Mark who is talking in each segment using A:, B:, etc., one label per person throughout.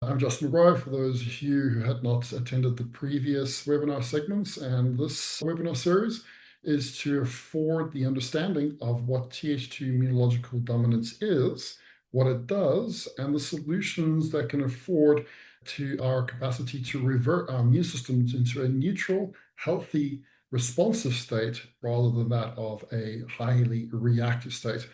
A: I'm Justin McGrath, for those of you who had not attended the previous webinar segments, and this webinar series is to afford the understanding of what Th2 immunological dominance is, what it does, and the solutions that can afford to our capacity to revert our immune systems into a neutral, healthy, responsive state rather than that of a highly reactive state.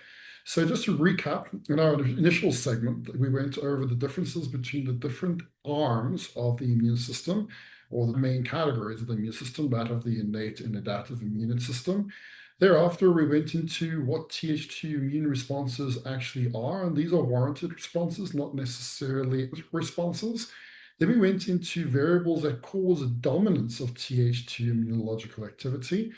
A: So just to recap, in our initial segment, we went over the differences between the different arms of the immune system, or the main categories of the immune system, that of the innate and adaptive immune system. Thereafter, we went into what Th2 immune responses actually are, and these are warranted responses, not necessarily responses. Then we went into variables that cause a dominance of Th2 immunological activity.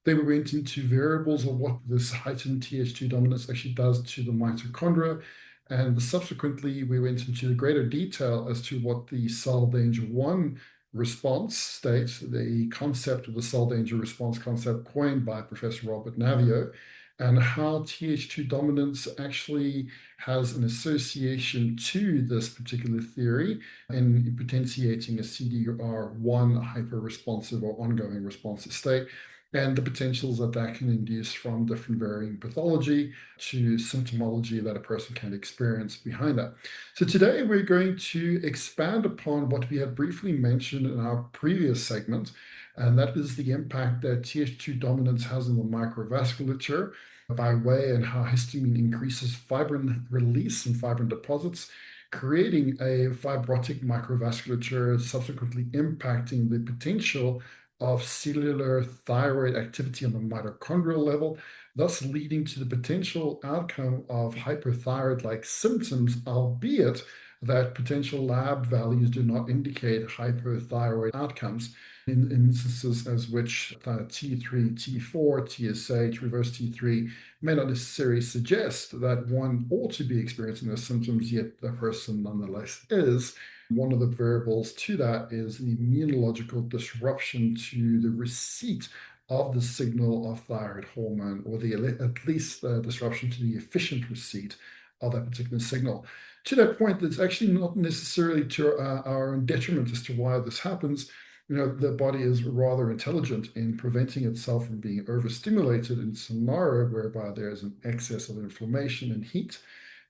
A: Then we went into variables of what this heightened Th2 dominance actually does to the mitochondria. And subsequently, we went into the greater detail as to what the cell danger 1 response state, the concept of the cell danger response concept coined by Professor Robert Navio, and how Th2 dominance actually has an association to this particular theory in potentiating a CDR1 hyper-responsive or ongoing responsive state, and the potentials that that can induce from different varying pathology to symptomology that a person can experience behind that. So today we're going to expand upon what we had briefly mentioned in our previous segment, and that is the impact that Th2 dominance has in the microvasculature by way and how histamine increases fibrin release and fibrin deposits, creating a fibrotic microvasculature, subsequently impacting the potential of cellular thyroid activity on the mitochondrial level, thus leading to the potential outcome of hyperthyroid-like symptoms, albeit that potential lab values do not indicate hyperthyroid outcomes in instances as which T3, T4, TSH, reverse T3 may not necessarily suggest that one ought to be experiencing those symptoms, yet the person nonetheless is. One of the variables to that is the immunological disruption to the receipt of the signal of thyroid hormone, or at least the disruption to the efficient receipt of that particular signal. To that point, it's actually not necessarily to our own detriment as to why this happens. The body is rather intelligent in preventing itself from being overstimulated in a scenario whereby there is an excess of inflammation and heat.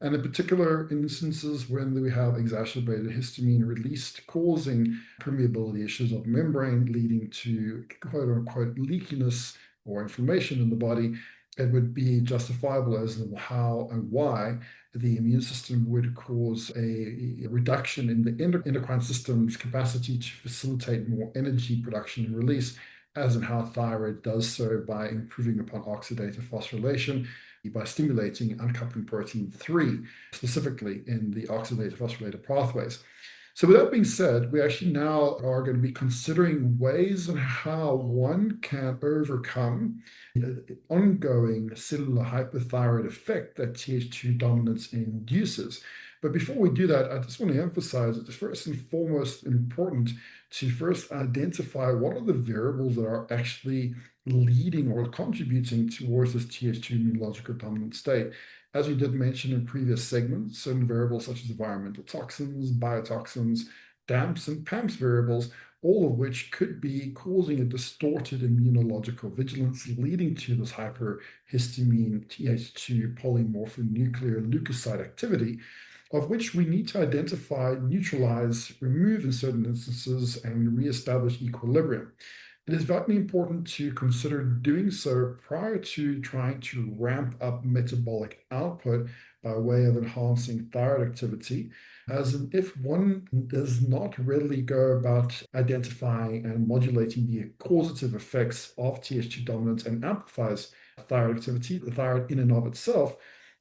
A: And in particular instances when we have exacerbated histamine released, causing permeability issues of membrane, leading to quote unquote leakiness or inflammation in the body, it would be justifiable as to how and why the immune system would cause a reduction in the endocrine system's capacity to facilitate more energy production and release, as in how thyroid does so by improving upon oxidative phosphorylation, by stimulating uncoupling protein 3, specifically in the oxidative phosphorylated pathways. So with that being said, we actually now are going to be considering ways on how one can overcome the ongoing cellular hyperthyroid effect that Th2 dominance induces. But before we do that, I just want to emphasize that it's first and foremost important to first identify what are the variables that are actually leading or contributing towards this Th2 immunological dominant state. As we did mention in previous segments, certain variables such as environmental toxins, biotoxins, DAMPs, and PAMPs variables, all of which could be causing a distorted immunological vigilance, leading to this hyperhistamine Th2 polymorphonuclear leukocyte activity, of which we need to identify, neutralize, remove in certain instances, and reestablish equilibrium. It is vitally important to consider doing so prior to trying to ramp up metabolic output by way of enhancing thyroid activity, as if one does not readily go about identifying and modulating the causative effects of Th2 dominance and amplifies thyroid activity. The thyroid in and of itself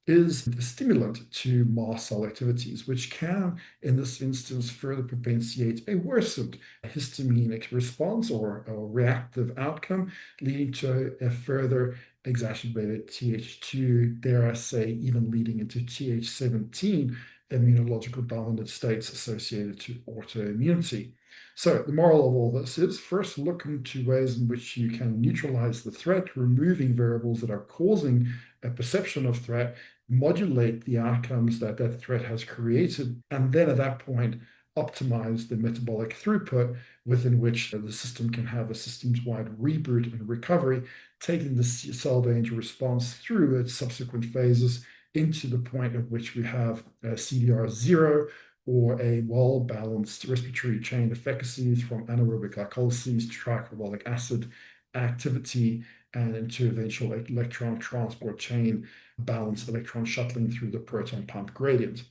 A: is a stimulant to mast cell activities, which can, in this instance, further propitiate a worsened histaminic response or reactive outcome, leading to a further exacerbated Th2, dare I say, even leading into Th17 immunological dominant states associated to autoimmunity. So the moral of all this is first look into ways in which you can neutralize the threat, removing variables that are causing a perception of threat, modulate the outcomes that that threat has created, and then at that point, optimize the metabolic throughput within which the system can have a systems-wide reboot and recovery, taking the cell danger response through its subsequent phases into the point at which we have CDR0, or a well-balanced respiratory chain efficacies from anaerobic glycolysis to tricarbolic acid activity and into eventual electron transport chain balanced electron shuttling through the proton pump gradient.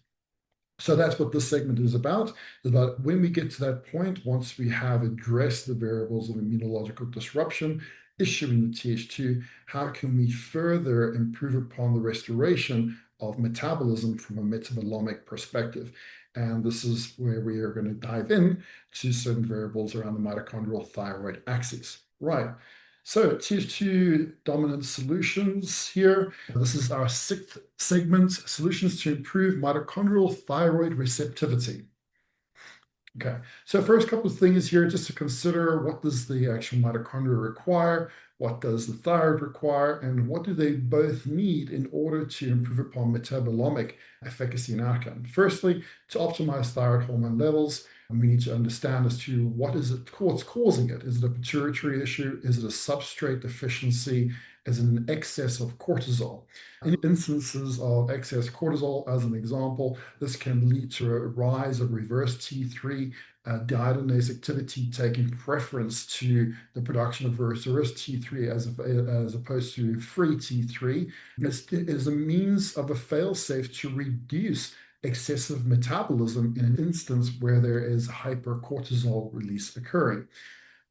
A: So that's what this segment is about when we get to that point, once we have addressed the variables of immunological disruption, issuing the Th2, how can we further improve upon the restoration of metabolism from a metabolomic perspective? And this is where we are going to dive in to certain variables around the mitochondrial thyroid axis. Right. So Th2 dominant solutions here. This is our sixth segment, solutions to improve mitochondrial thyroid receptivity. Okay, so first couple of things here just to consider: what does the actual mitochondria require? What does the thyroid require? And what do they both need in order to improve upon metabolomic efficacy and outcome? Firstly, to optimize thyroid hormone levels, we need to understand as to what's causing it. Is it a pituitary issue? Is it a substrate deficiency? Is it an excess of cortisol? In instances of excess cortisol, as an example, this can lead to a rise of reverse T3 deiodinase activity, taking preference to the production of reverse T3 as opposed to free T3. This is a means of a failsafe to reduce excessive metabolism in an instance where there is hypercortisol release occurring.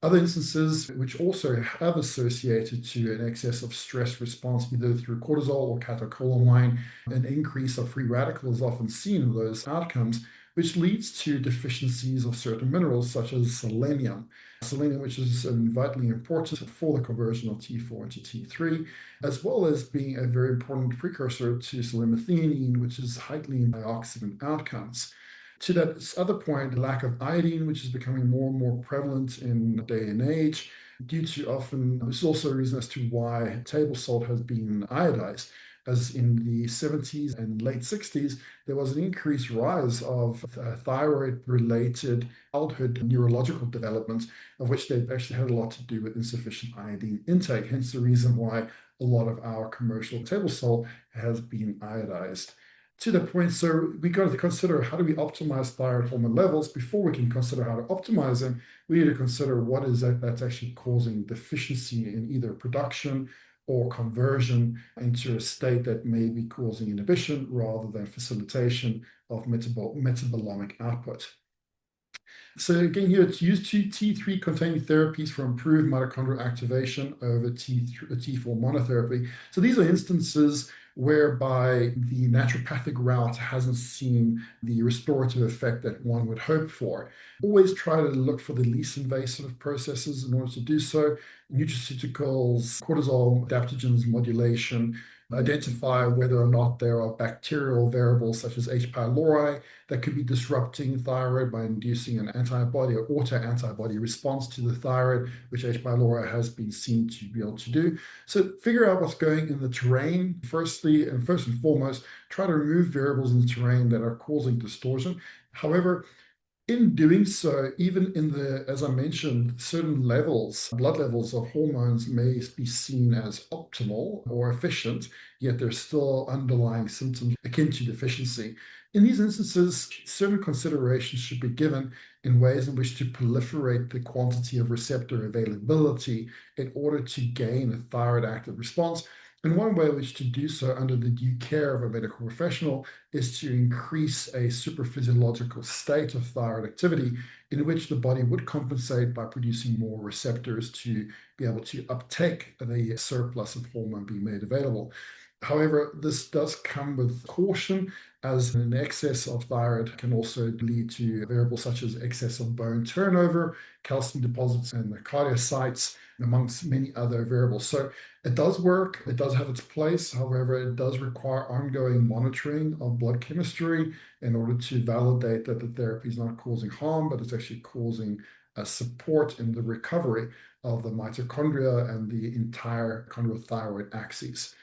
A: Other instances which also have associated to an excess of stress response, either through cortisol or catecholamine, an increase of free radicals is often seen in those outcomes, which leads to deficiencies of certain minerals such as selenium. Selenium, which is vitally important for the conversion of T4 into T3, as well as being a very important precursor to selenmethionine, which is highly antioxidant outcomes. To that other point, the lack of iodine, which is becoming more and more prevalent in the day and age, due to often, this is also a reason as to why table salt has been iodized, as in the 70s and late 60s, there was an increased rise of thyroid-related childhood neurological development, of which they actually had a lot to do with insufficient iodine intake, hence the reason why a lot of our commercial table salt has been iodized. To the point, so we got to consider, how do we optimize thyroid hormone levels? Before we can consider how to optimize them, we need to consider what is that that's actually causing deficiency in either production or conversion into a state that may be causing inhibition rather than facilitation of metabolomic output. So again, here it's used to T3 containing therapies for improved mitochondrial activation over T4 monotherapy. So these are instances whereby the naturopathic route hasn't seen the restorative effect that one would hope for. Always try to look for the least invasive processes in order to do so. Nutraceuticals, cortisol adaptogens modulation, identify whether or not there are bacterial variables such as H. pylori that could be disrupting thyroid by inducing an antibody or autoantibody response to the thyroid, which H. pylori has been seen to be able to do. So figure out what's going in the terrain. First and foremost, try to remove variables in the terrain that are causing distortion. However, in doing so, even in the, as I mentioned, certain levels, blood levels of hormones may be seen as optimal or efficient, yet there's still underlying symptoms akin to deficiency. In these instances, certain considerations should be given in ways in which to proliferate the quantity of receptor availability in order to gain a thyroid active response. And one way in which to do so under the due care of a medical professional is to increase a supraphysiological state of thyroid activity in which the body would compensate by producing more receptors to be able to uptake the surplus of hormone being made available. However, this does come with caution, as an excess of thyroid can also lead to variables such as excess of bone turnover, calcium deposits in the cardiocytes, amongst many other variables. So it does work, it does have its place. However, it does require ongoing monitoring of blood chemistry in order to validate that the therapy is not causing harm, but it's actually causing support in the recovery of the mitochondria and the entire chondrothyroid axis.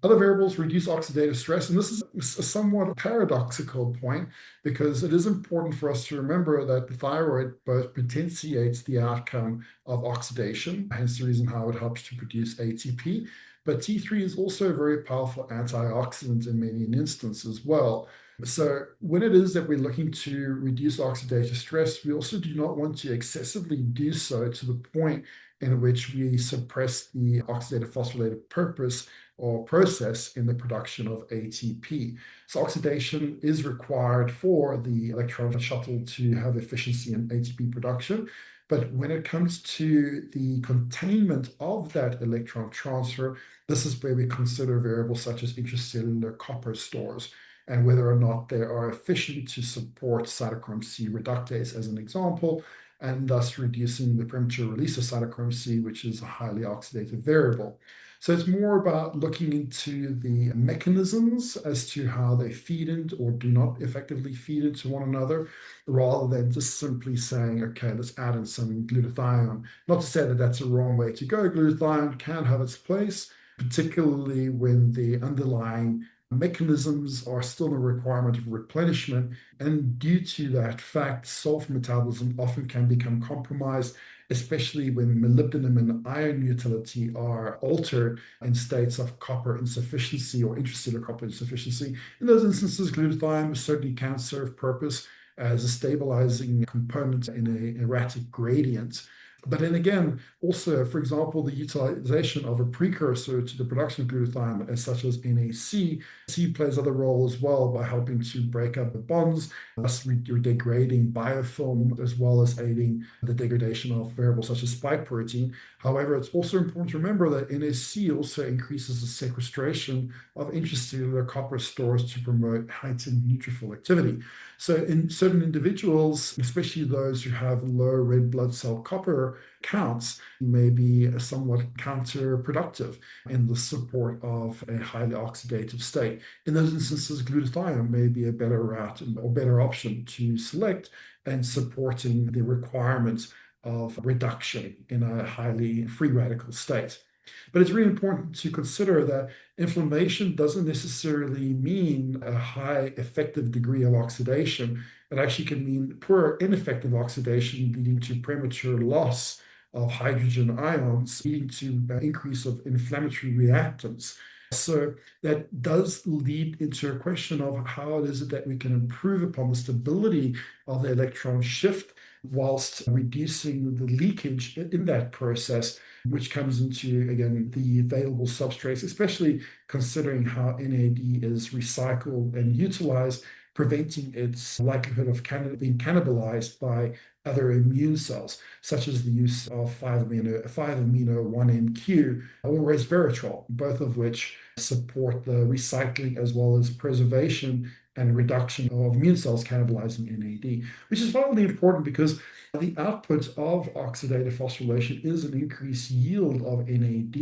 A: Other variables reduce oxidative stress, and this is a somewhat paradoxical point because it is important for us to remember that the thyroid both potentiates the outcome of oxidation, hence the reason how it helps to produce ATP, but T3 is also a very powerful antioxidant in many instances as well. So when it is that we're looking to reduce oxidative stress, we also do not want to excessively do so to the point in which we suppress the oxidative phosphorylated purpose or process in the production of ATP. So oxidation is required for the electron shuttle to have efficiency in ATP production. But when it comes to the containment of that electron transfer, this is where we consider variables such as intracellular copper stores and whether or not they are efficient to support cytochrome C reductase as an example, and thus reducing the premature release of cytochrome C, which is a highly oxidative variable. So it's more about looking into the mechanisms as to how they feed into or do not effectively feed into one another, rather than just simply saying, okay, let's add in some glutathione. Not to say that that's a wrong way to go. Glutathione can have its place, particularly when the underlying mechanisms are still a requirement of replenishment. And due to that fact, sulfur metabolism often can become compromised, especially when molybdenum and iron utility are altered in states of copper insufficiency or intracellular copper insufficiency. In those instances, glutathione certainly can serve purpose as a stabilizing component in an erratic gradient. But then again, also, for example, the utilization of a precursor to the production of glutathione, as such as NAC, C plays other role as well by helping to break up the bonds, thus degrading biofilm as well as aiding the degradation of variables such as spike protein. However, it's also important to remember that NAC also increases the sequestration of intracellular copper stores to promote heightened neutrophil activity. So in certain individuals, especially those who have low red blood cell copper counts, may be somewhat counterproductive in the support of a highly oxidative state. In those instances, glutathione may be a better route or better option to select and supporting the requirements of reduction in a highly free radical state. But it's really important to consider that inflammation doesn't necessarily mean a high effective degree of oxidation. It actually can mean poor ineffective oxidation, leading to premature loss of hydrogen ions, leading to an increase of inflammatory reactants. So that does lead into a question of how it is that we can improve upon the stability of the electron shift whilst reducing the leakage in that process, which comes into, again, the available substrates, especially considering how NAD is recycled and utilized, preventing its likelihood of being cannibalized by other immune cells, such as the use of 5-amino 1-MQ or resveratrol, both of which support the recycling as well as preservation and reduction of immune cells cannibalizing NAD, which is vitally important because the output of oxidative phosphorylation is an increased yield of NAD,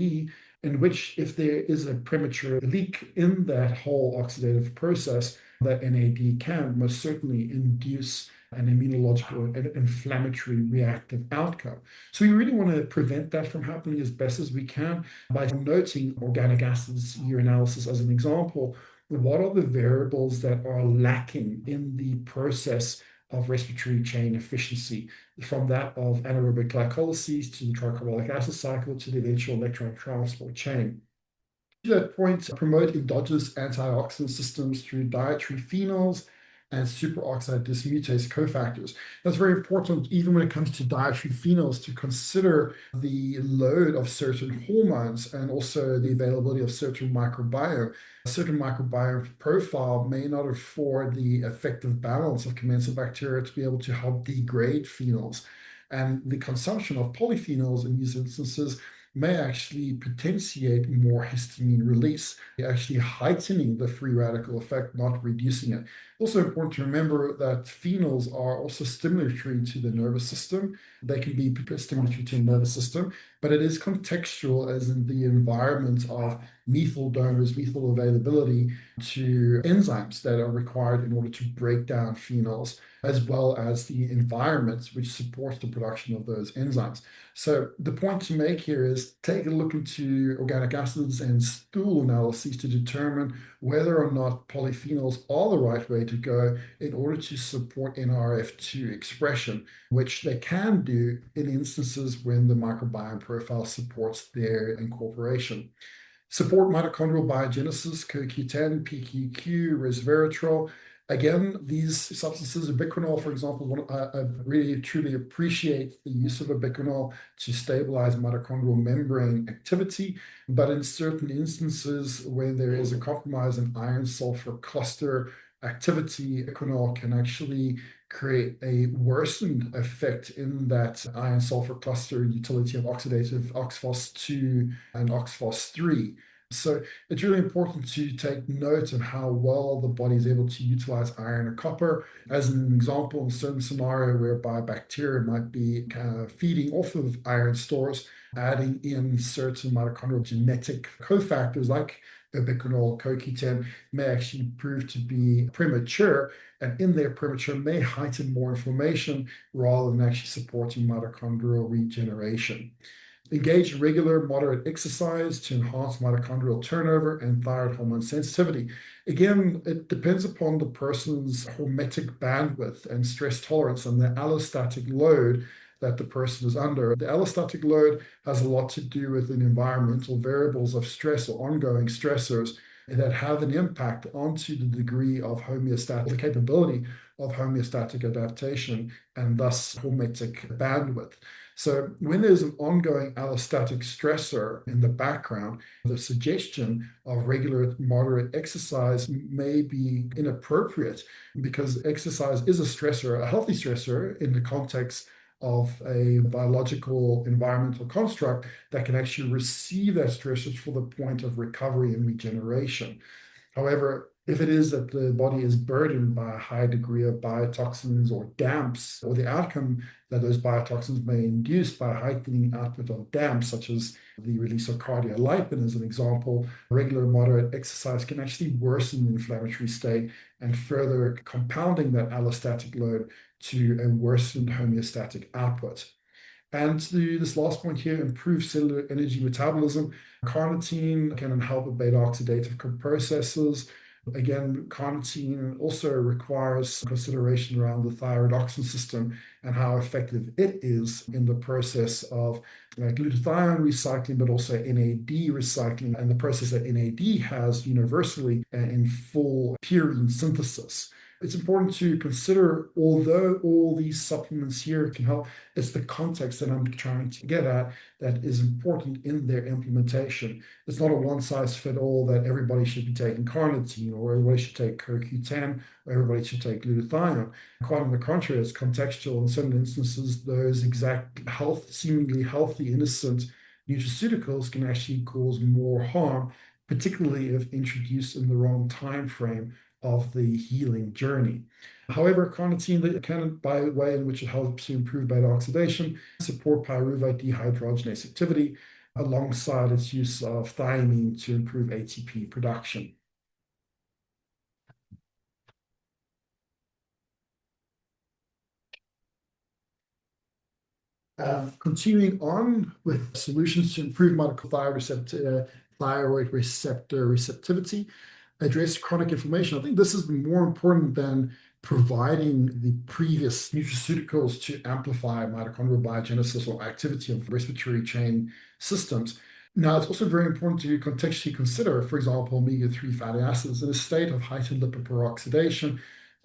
A: in which, if there is a premature leak in that whole oxidative process, that NAD can most certainly induce an immunological and inflammatory reactive outcome. So we really want to prevent that from happening as best as we can by noting organic acids urinalysis as an example. What are the variables that are lacking in the process of respiratory chain efficiency, from that of anaerobic glycolysis to the tricarbolic acid cycle to the eventual electron transport chain? To that point, promote endogenous antioxidant systems through dietary phenols and superoxide dismutase cofactors. That's very important, even when it comes to dietary phenols, to consider the load of certain hormones and also the availability of certain microbiome. A certain microbiome profile may not afford the effective balance of commensal bacteria to be able to help degrade phenols. And the consumption of polyphenols in these instances may actually potentiate more histamine release, actually heightening the free radical effect, not reducing it. Also important to remember that phenols are also stimulatory to the nervous system. They can be stimulatory to the nervous system, but it is contextual, as in the environment of methyl donors, methyl availability to enzymes that are required in order to break down phenols, as well as the environment which supports the production of those enzymes. So the point to make here is take a look into organic acids and stool analyses to determine whether or not polyphenols are the right way to go in order to support NRF2 expression, which they can do in instances when the microbiome profile supports their incorporation. Support mitochondrial biogenesis, CoQ10, PQQ, resveratrol. Again, these substances, ubiquinol, for example, I really truly appreciate the use of ubiquinol to stabilize mitochondrial membrane activity. But in certain instances, when there is a compromise in iron sulfur cluster activity, ubiquinol can actually create a worsened effect in that iron sulfur cluster utility of oxidative OXPHOS2 and OXPHOS3. So it's really important to take note of how well the body is able to utilize iron or copper. As an example, in a certain scenario whereby bacteria might be feeding off of iron stores, adding in certain mitochondrial genetic cofactors like ubiquinol, CoQ10 may actually prove to be premature, and in their premature may heighten more inflammation rather than actually supporting mitochondrial regeneration. Engage in regular, moderate exercise to enhance mitochondrial turnover and thyroid hormone sensitivity. Again, it depends upon the person's hormetic bandwidth and stress tolerance and the allostatic load that the person is under. The allostatic load has a lot to do with the environmental variables of stress or ongoing stressors that have an impact onto the degree of homeostatic, the capability of homeostatic adaptation, and thus hormetic bandwidth. So when there's an ongoing allostatic stressor in the background, the suggestion of regular moderate exercise may be inappropriate because exercise is a stressor, a healthy stressor in the context of a biological environmental construct that can actually receive that stressors for the point of recovery and regeneration. However, if it is that the body is burdened by a high degree of biotoxins or DAMPs, or the outcome that those biotoxins may induce by heightening output of DAMPs, such as the release of cardiolipin as an example, regular moderate exercise can actually worsen the inflammatory state and further compounding that allostatic load to a worsened homeostatic output. And to this last point here, improve cellular energy metabolism. Carnitine can help with beta oxidative processes. Again, carnitine also requires consideration around the thyroidexin system and how effective it is in the process of glutathione recycling, but also NAD recycling, and the process that NAD has universally in full purine synthesis. It's important to consider, although all these supplements here can help, it's the context that I'm trying to get at that is important in their implementation. It's not a one-size-fits-all that everybody should be taking carnitine or everybody should take CoQ10 or everybody should take glutathione. Quite on the contrary, it's contextual. In some instances, those exact seemingly healthy, innocent nutraceuticals can actually cause more harm, particularly if introduced in the wrong time frame of the healing journey. However, carnitine can, by the way in which it helps to improve beta oxidation, support pyruvate dehydrogenase activity, alongside its use of thiamine to improve ATP production. Continuing on with solutions to improve thyroid receptor receptivity, address chronic inflammation. I think this is more important than providing the previous nutraceuticals to amplify mitochondrial biogenesis or activity of respiratory chain systems. Now, it's also very important to contextually consider, for example, omega-3 fatty acids. In a state of heightened lipid peroxidation,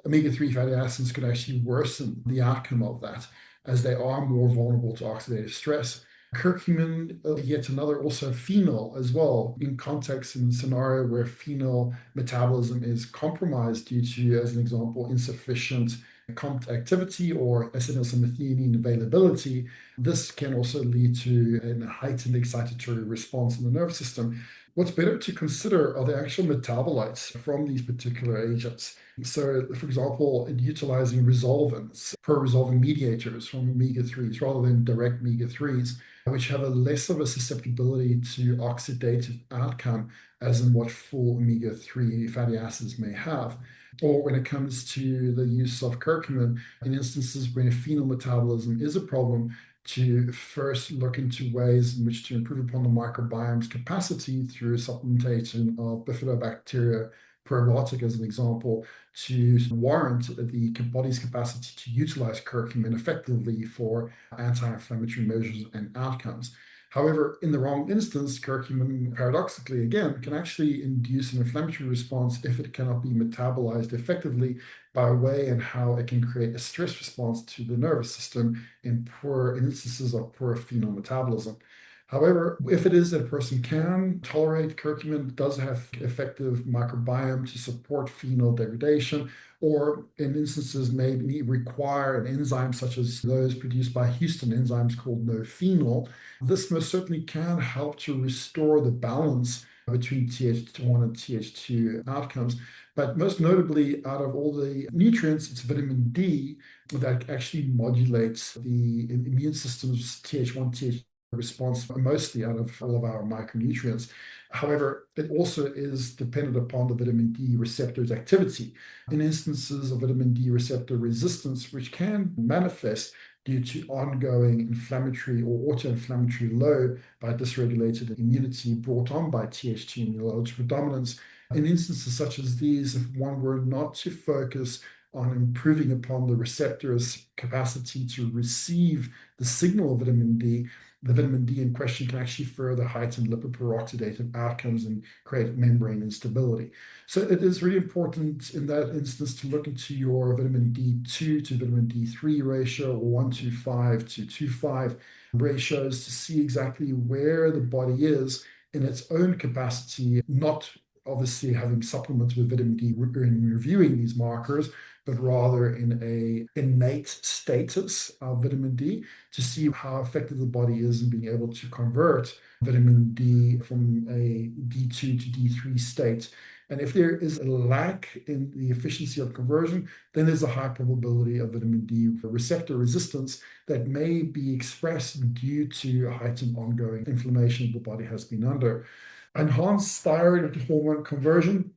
A: omega-3 fatty acids could actually worsen the outcome of that, as they are more vulnerable to oxidative stress. Curcumin, yet another, also phenol as well, in context in a scenario where phenol metabolism is compromised due to, as an example, insufficient COMT activity or acetylmethionine availability. This can also lead to a heightened excitatory response in the nervous system. What's better to consider are the actual metabolites from these particular agents. So, for example, utilizing resolvins, pro-resolving mediators from omega-3s rather than direct omega-3s, which have a less of a susceptibility to oxidative outcome as in what full omega-3 fatty acids may have. Or when it comes to the use of curcumin, in instances where phenol metabolism is a problem, to first look into ways in which to improve upon the microbiome's capacity through supplementation of bifidobacteria probiotic, as an example, to warrant the body's capacity to utilize curcumin effectively for anti-inflammatory measures and outcomes. However, in the wrong instance, curcumin, paradoxically again, can actually induce an inflammatory response if it cannot be metabolized effectively by way and how it can create a stress response to the nervous system in poor instances of poor phenol metabolism. However, if it is that a person can tolerate curcumin, does have effective microbiome to support phenol degradation, or in instances may require an enzyme such as those produced by Houston enzymes called no-phenol, this most certainly can help to restore the balance between Th1 and Th2 outcomes. But most notably, out of all the nutrients, it's vitamin D that actually modulates the immune system's Th1, Th2 response mostly out of all of our micronutrients. However, it also is dependent upon the vitamin D receptor's activity. In instances of vitamin D receptor resistance, which can manifest due to ongoing inflammatory or autoinflammatory load by dysregulated immunity brought on by Th2 immunological dominance. In instances such as these, if one were not to focus on improving upon the receptor's capacity to receive the signal of vitamin D, the vitamin D in question can actually further heighten lipid peroxidative outcomes and create membrane instability. So it is really important in that instance to look into your vitamin D2 to vitamin D3 ratio, or 1:5 to 2:5 ratios, to see exactly where the body is in its own capacity, not obviously having supplements with vitamin D in reviewing these markers, but rather in a innate status of vitamin D to see how effective the body is in being able to convert vitamin D from a D2 to D3 state. And if there is a lack in the efficiency of conversion, then there's a high probability of vitamin D receptor resistance that may be expressed due to heightened ongoing inflammation the body has been under. Enhanced thyroid hormone conversion,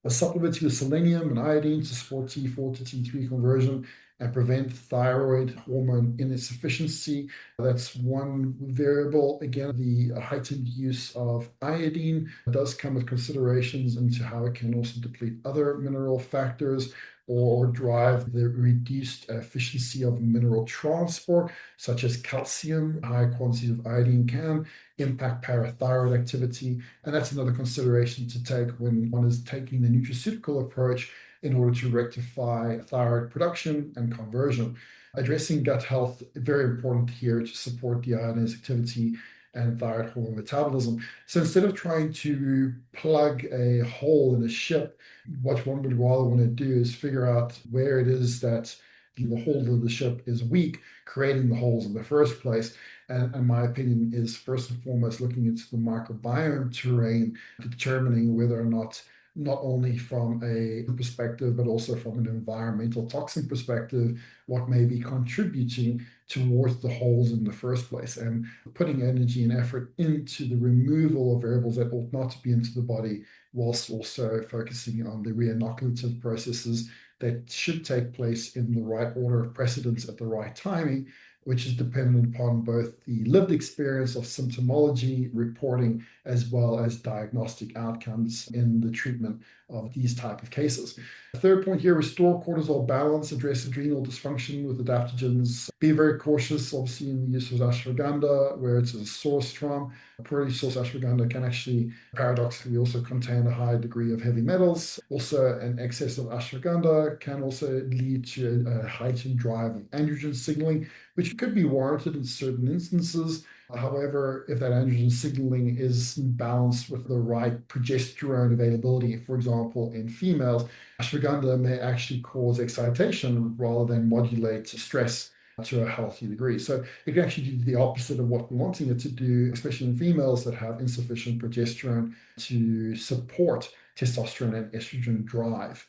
A: a supplement with selenium and iodine to support T4 to T3 conversion and prevent thyroid hormone insufficiency. That's one variable. Again, the heightened use of iodine does come with considerations into how it can also deplete other mineral factors or drive the reduced efficiency of mineral transport, such as calcium. High quantities of iodine can impact parathyroid activity, and that's another consideration to take when one is taking the nutraceutical approach in order to rectify thyroid production and conversion. Addressing gut health, very important here to support the ionase activity and thyroid hormone metabolism. So instead of trying to plug a hole in a ship, what one would rather want to do is figure out where it is that the hull of the ship is weak, creating the holes in the first place. And my opinion is first and foremost looking into the microbiome terrain, determining whether or not only from a perspective, but also from an environmental toxin perspective, what may be contributing towards the holes in the first place, and putting energy and effort into the removal of variables that ought not to be into the body, whilst also focusing on the re-inoculative processes that should take place in the right order of precedence at the right timing, which is dependent upon both the lived experience of symptomology reporting as well as diagnostic outcomes in the treatment of these type of cases. The third point here, restore cortisol balance, address adrenal dysfunction with adaptogens. Be very cautious, obviously, in the use of ashwagandha, where it's sourced from. Poorly sourced ashwagandha can actually paradoxically also contain a high degree of heavy metals. Also, an excess of ashwagandha can also lead to a heightened drive of androgen signaling, which could be warranted in certain instances. However, if that androgen signaling is balanced with the right progesterone availability, for example, in females, ashwagandha may actually cause excitation rather than modulate stress to a healthy degree. So it can actually do the opposite of what we're wanting it to do, especially in females that have insufficient progesterone to support testosterone and estrogen drive.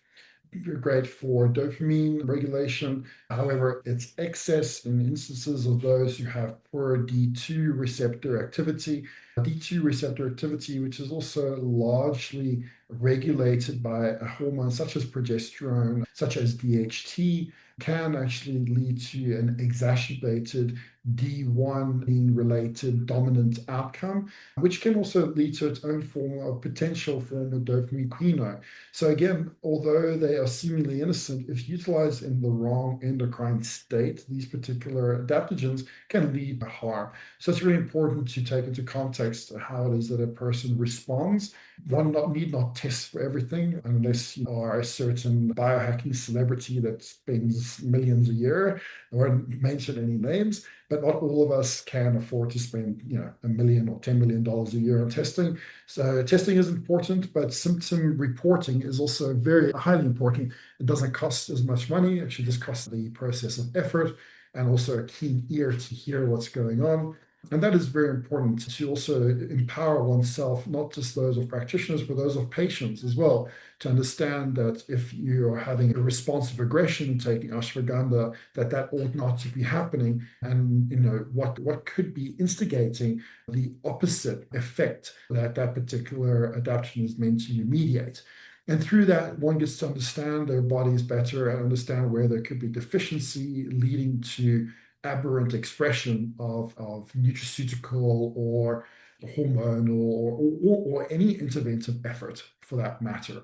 A: Great for dopamine regulation. However, its excess in instances of those who have poor D2 receptor activity. D2 receptor activity, which is also largely regulated by a hormone such as progesterone, such as DHT, can actually lead to an exacerbated D1 related dominant outcome, which can also lead to its own form of potential form of dopamine quino. So again, although they are seemingly innocent, if utilized in the wrong endocrine state, these particular adaptogens can lead to harm. So it's really important to take into context how it is that a person responds. One need not test for everything unless you are a certain biohacking celebrity that spends millions a year. I won't mention any names, but not all of us can afford to spend, $1 million or $10 million a year on testing. So testing is important, but symptom reporting is also very highly important. It doesn't cost as much money. It should just cost the process of effort and also a keen ear to hear what's going on. And that is very important to also empower oneself, not just those of practitioners, but those of patients as well, to understand that if you are having a responsive aggression taking ashwagandha, that ought not to be happening, and what could be instigating the opposite effect that particular adaptation is meant to mediate. And through that, one gets to understand their bodies better and understand where there could be deficiency leading to aberrant expression of nutraceutical or hormonal or any interventive effort for that matter.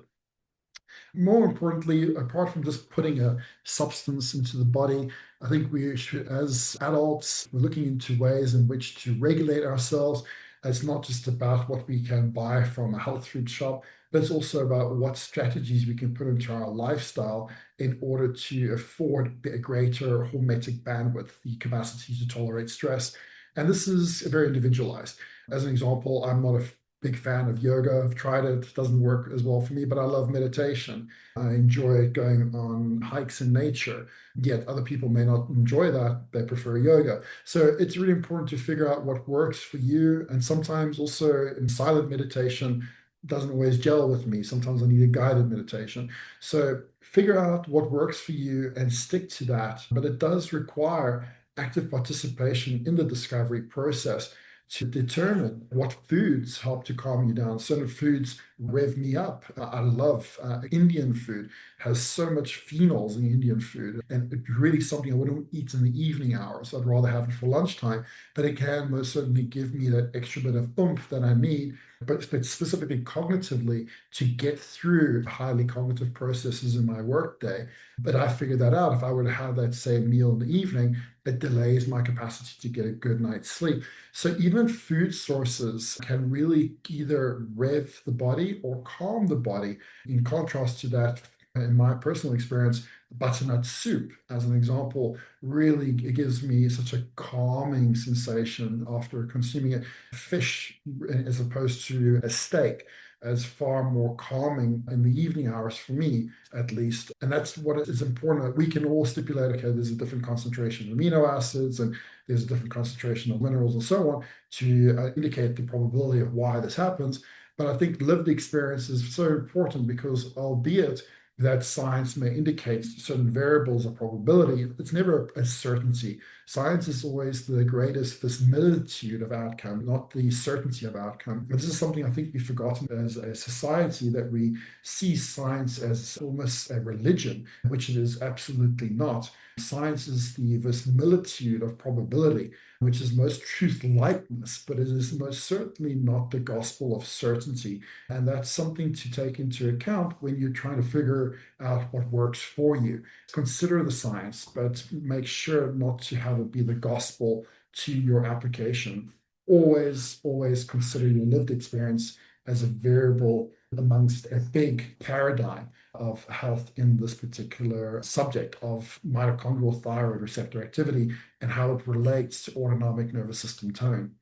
A: More importantly, apart from just putting a substance into the body, I think we should, as adults, we're looking into ways in which to regulate ourselves. It's not just about what we can buy from a health food shop, but it's also about what strategies we can put into our lifestyle in order to afford a greater hormetic bandwidth, the capacity to tolerate stress. And this is very individualized. As an example, I'm not a big fan of yoga. I've tried it. It doesn't work as well for me, but I love meditation. I enjoy going on hikes in nature. Yet other people may not enjoy that. They prefer yoga. So it's really important to figure out what works for you. And sometimes also in silent meditation doesn't always gel with me. Sometimes I need a guided meditation. So figure out what works for you and stick to that. But it does require active participation in the discovery process to determine what foods help to calm you down. Certain foods rev me up. I love Indian food, has so much phenols in Indian food, and it's really something I wouldn't eat in the evening hours. I'd rather have it for lunchtime, but it can most certainly give me that extra bit of oomph that I need, but specifically cognitively to get through highly cognitive processes in my workday. But I figured that out. If I were to have that same meal in the evening, it delays my capacity to get a good night's sleep. So even food sources can really either rev the body or calm the body. In contrast to that, in my personal experience, butternut soup, as an example, really it gives me such a calming sensation after consuming it. Fish, as opposed to a steak, as far more calming in the evening hours for me, at least. And that's what is important. We can all stipulate, okay, there's a different concentration of amino acids and there's a different concentration of minerals and so on to indicate the probability of why this happens. But I think lived experience is so important because, albeit that science may indicate certain variables of probability, it's never a certainty. Science is always the greatest verisimilitude of outcome, not the certainty of outcome. And this is something I think we've forgotten as a society, that we see science as almost a religion, which it is absolutely not. Science is the verisimilitude of probability, which is most truth-likeness, but it is most certainly not the gospel of certainty. And that's something to take into account when you're trying to figure out what works for you. Consider the science, but make sure not to have it be the gospel to your application. Always, always consider your lived experience as a variable amongst a big paradigm of health in this particular subject of mitochondrial thyroid receptor activity and how it relates to autonomic nervous system tone.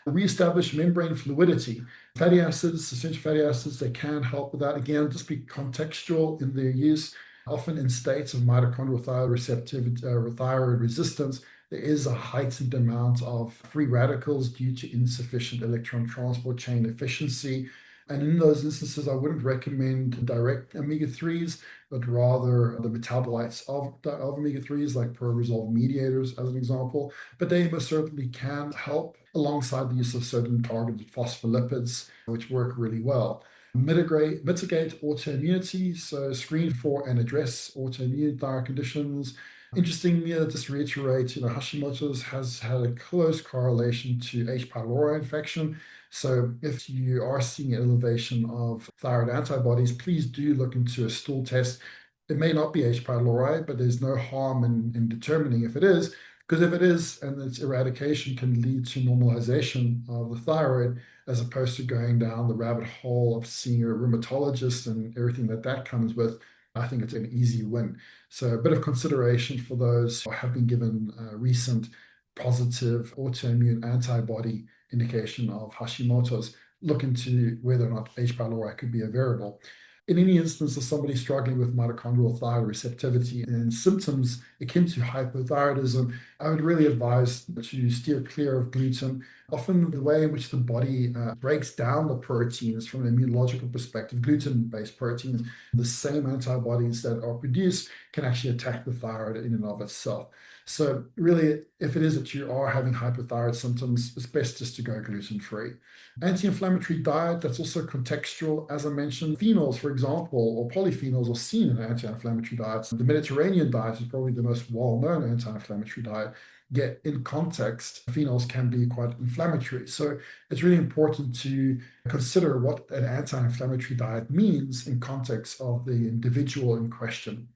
A: Reestablish membrane fluidity. Fatty acids, essential fatty acids, they can help with that. Again, just be contextual in their use. Often in states of mitochondrial thyroid receptivity, thyroid resistance, there is a heightened amount of free radicals due to insufficient electron transport chain efficiency. And in those instances, I wouldn't recommend direct omega-3s, but rather the metabolites of omega-3s, like pro-resolved mediators, as an example. But they most certainly can help alongside the use of certain targeted phospholipids, which work really well. Mitigate autoimmunity, so screen for and address autoimmune thyroid conditions. Interestingly, just to reiterate, Hashimoto's has had a close correlation to H. pylori infection. So if you are seeing an elevation of thyroid antibodies, please do look into a stool test. It may not be H. pylori, but there's no harm in determining if it is, because if it is, and its eradication can lead to normalization of the thyroid, as opposed to going down the rabbit hole of seeing a rheumatologist and everything that comes with. I think it's an easy win. So a bit of consideration for those who have been given recent positive autoimmune antibody indication of Hashimoto's. Look into whether or not H. pylori could be a variable. In any instance of somebody struggling with mitochondrial thyroid receptivity and symptoms akin to hypothyroidism, I would really advise to steer clear of gluten. Often the way in which the body breaks down the proteins from an immunological perspective, gluten-based proteins, the same antibodies that are produced can actually attack the thyroid in and of itself. So really, if it is that you are having hypothyroid symptoms, it's best just to go gluten-free. Anti-inflammatory diet, that's also contextual. As I mentioned, phenols, for example, or polyphenols are seen in anti-inflammatory diets. The Mediterranean diet is probably the most well-known anti-inflammatory diet. Yet in context, phenols can be quite inflammatory. So it's really important to consider what an anti-inflammatory diet means in context of the individual in question.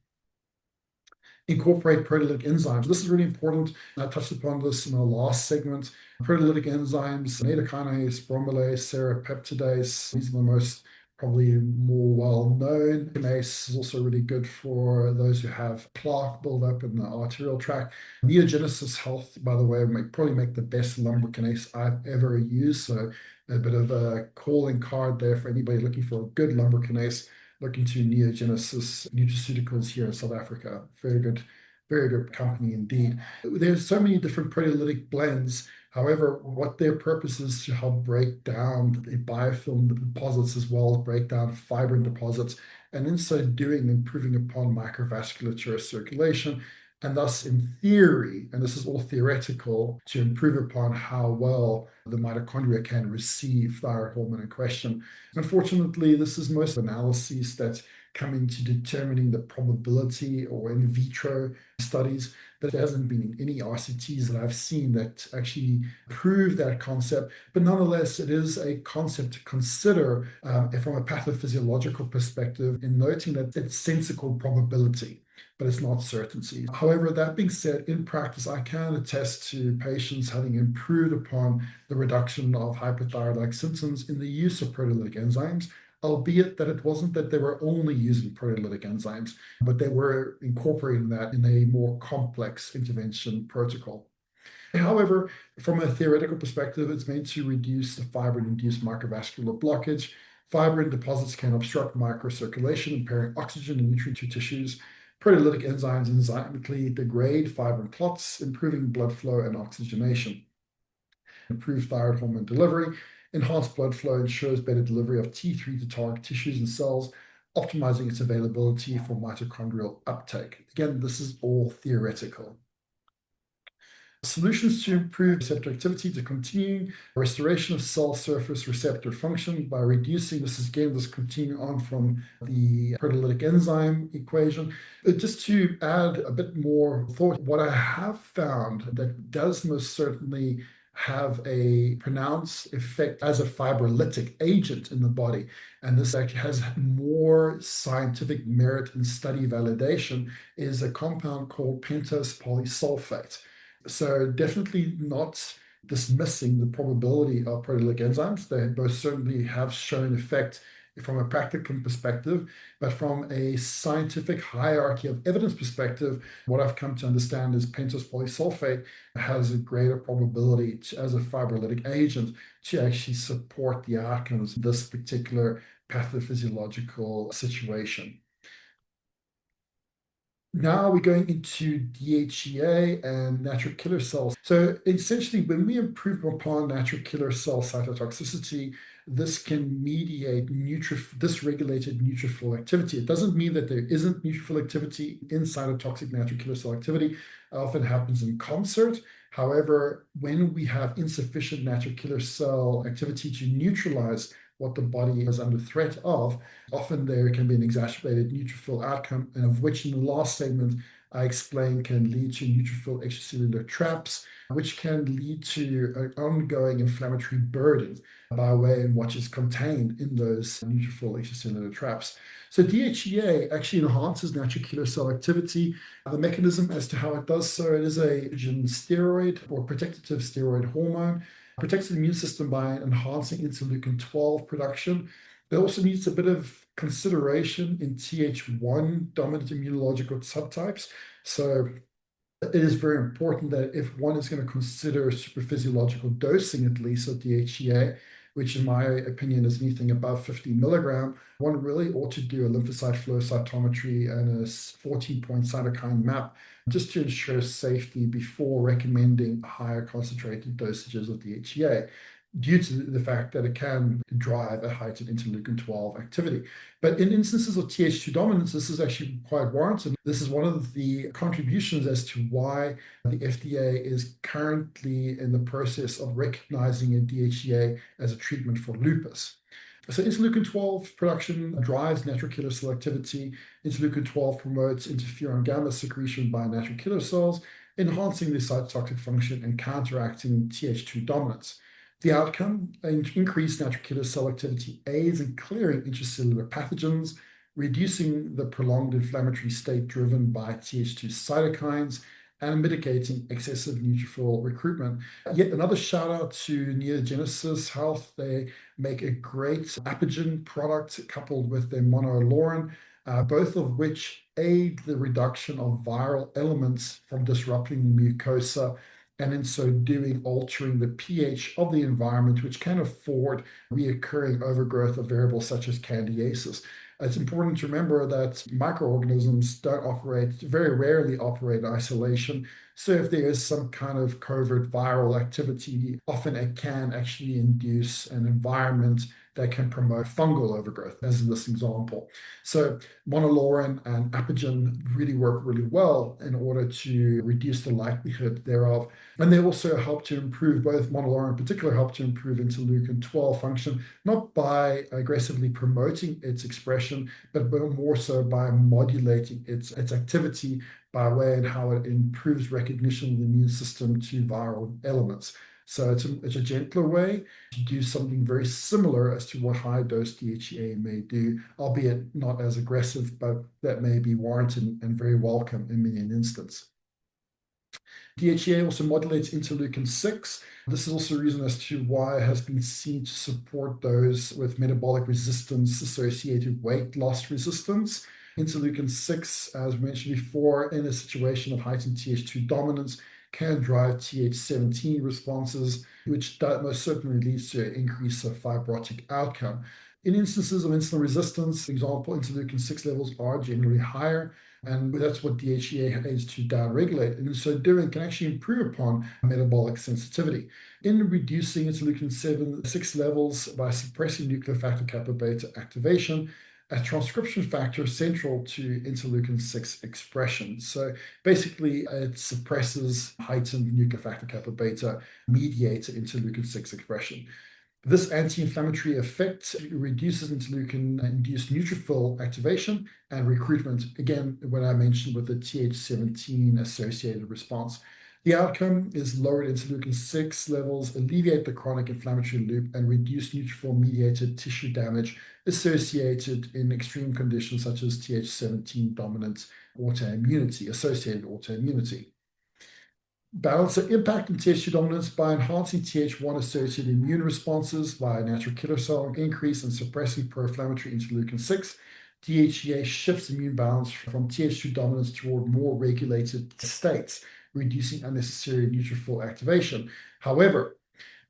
A: Incorporate proteolytic enzymes. This is really important. I touched upon this in our last segment. Proteolytic enzymes, nattokinase, bromylase, serrapeptidase, these are the most probably more well-known. Kinase is also really good for those who have plaque buildup in the arterial tract. Neogenesis Health, by the way, probably make the best lumbar kinase I've ever used. So a bit of a calling card there for anybody looking for a good lumbar kinase. Look into Neogenesis Nutraceuticals here in South Africa. Very good company indeed. There's so many different proteolytic blends. However, what their purpose is to help break down the biofilm deposits as well as break down fibrin deposits, and in so doing, improving upon microvasculature circulation, and thus, in theory, and this is all theoretical, to improve upon how well the mitochondria can receive thyroid hormone in question. Unfortunately, this is most analyses that come into determining the probability or in vitro studies. But there hasn't been any RCTs that I've seen that actually prove that concept. But nonetheless, it is a concept to consider from a pathophysiological perspective, in noting that it's sensical probability, but it's not certainty. However, that being said, in practice, I can attest to patients having improved upon the reduction of hypothyroid-like symptoms in the use of proteolytic enzymes, albeit that it wasn't that they were only using proteolytic enzymes, but they were incorporating that in a more complex intervention protocol. However, from a theoretical perspective, it's meant to reduce the fibrin-induced microvascular blockage. Fibrin deposits can obstruct microcirculation, impairing oxygen and nutrient to tissues. Proteolytic enzymes enzymically degrade fibrin clots, improving blood flow and oxygenation. Improve thyroid hormone delivery. Enhanced blood flow ensures better delivery of T3 to target tissues and cells, optimizing its availability for mitochondrial uptake. Again, this is all theoretical. Solutions to improve receptor activity to continuing restoration of cell surface receptor function by reducing, this is again, this continuing on from the proteolytic enzyme equation. Just to add a bit more thought, what I have found that does most certainly have a pronounced effect as a fibrolytic agent in the body, and this actually has more scientific merit and study validation, is a compound called pentose polysulfate. So definitely not dismissing the probability of proteolytic enzymes. They both certainly have shown effect from a practical perspective, but from a scientific hierarchy of evidence perspective, what I've come to understand is pentose polysulfate has a greater probability as a fibrolytic agent to actually support the outcomes of this particular pathophysiological situation. Now we're going into DHEA and natural killer cells. So essentially, when we improve upon natural killer cell cytotoxicity, this can mediate dysregulated neutrophil activity. It doesn't mean that there isn't neutrophil activity in cytotoxic natural killer cell activity. It often happens in concert. However, when we have insufficient natural killer cell activity to neutralize what the body is under threat of, often there can be an exacerbated neutrophil outcome, and of which in the last segment I explained can lead to neutrophil extracellular traps, which can lead to an ongoing inflammatory burden by way in what is contained in those neutrophil extracellular traps. So DHEA actually enhances natural killer cell activity. The mechanism as to how it does so, it is a steroid or protective steroid hormone, protects the immune system by enhancing interleukin 12 production. It also needs a bit of consideration in Th1 dominant immunological subtypes. So it is very important that if one is going to consider supraphysiological dosing, at least of DHEA, which in my opinion is anything above 50 milligram, one really ought to do a lymphocyte flow cytometry and a 14-point cytokine map just to ensure safety before recommending higher concentrated dosages of DHEA, due to the fact that it can drive a heightened interleukin 12 activity. But in instances of Th2 dominance, this is actually quite warranted. This is one of the contributions as to why the FDA is currently in the process of recognizing a DHEA as a treatment for lupus. So interleukin 12 production drives natural killer cell activity. Interleukin 12 promotes interferon gamma secretion by natural killer cells, enhancing the cytotoxic function and counteracting Th2 dominance. The outcome, increased natural killer cell activity, aids in clearing intracellular pathogens, reducing the prolonged inflammatory state driven by Th2 cytokines, and mitigating excessive neutrophil recruitment. Yet another shout out to Neogenesis Health. They make a great Apigen product coupled with their monolaurin, both of which aid the reduction of viral elements from disrupting the mucosa, and in so doing altering the pH of the environment, which can afford reoccurring overgrowth of variables such as candiasis. It's important to remember that microorganisms don't operate, very rarely operate in isolation. So if there is some kind of covert viral activity, often it can actually induce an environment that can promote fungal overgrowth, as in this example. So monolaurin and Apigen really work really well in order to reduce the likelihood thereof. And they also help to improve, both monolaurin in particular, help to improve interleukin 12 function, not by aggressively promoting its expression, but more so by modulating its activity by way and how it improves recognition of the immune system to viral elements. So it's a gentler way to do something very similar as to what high dose DHEA may do, albeit not as aggressive, but that may be warranted and very welcome in many an instance. DHEA also modulates interleukin 6. This is also a reason as to why it has been seen to support those with metabolic resistance associated weight loss resistance. Interleukin 6, as mentioned before, in a situation of heightened Th2 dominance, can drive Th17 responses, which most certainly leads to an increase of fibrotic outcome. In instances of insulin resistance, for example, interleukin 6 levels are generally higher, and that's what DHEA aids to downregulate. And in so doing, can actually improve upon metabolic sensitivity. In reducing interleukin 6 levels by suppressing nuclear factor kappa beta activation, a transcription factor central to interleukin 6 expression. So basically, it suppresses heightened nuclear factor kappa beta mediated interleukin 6 expression. This anti-inflammatory effect reduces interleukin-induced neutrophil activation and recruitment, again, when I mentioned with the Th17 associated response. The outcome is lowered interleukin 6 levels, alleviate the chronic inflammatory loop, and reduce neutrophil-mediated tissue damage associated in extreme conditions such as Th17 dominant autoimmunity, associated autoimmunity. Balance the impact in Th2 dominance by enhancing Th1 associated immune responses via natural killer cell increase and suppressing pro-inflammatory interleukin 6. DHEA shifts immune balance from Th2 dominance toward more regulated states, reducing unnecessary neutrophil activation. However,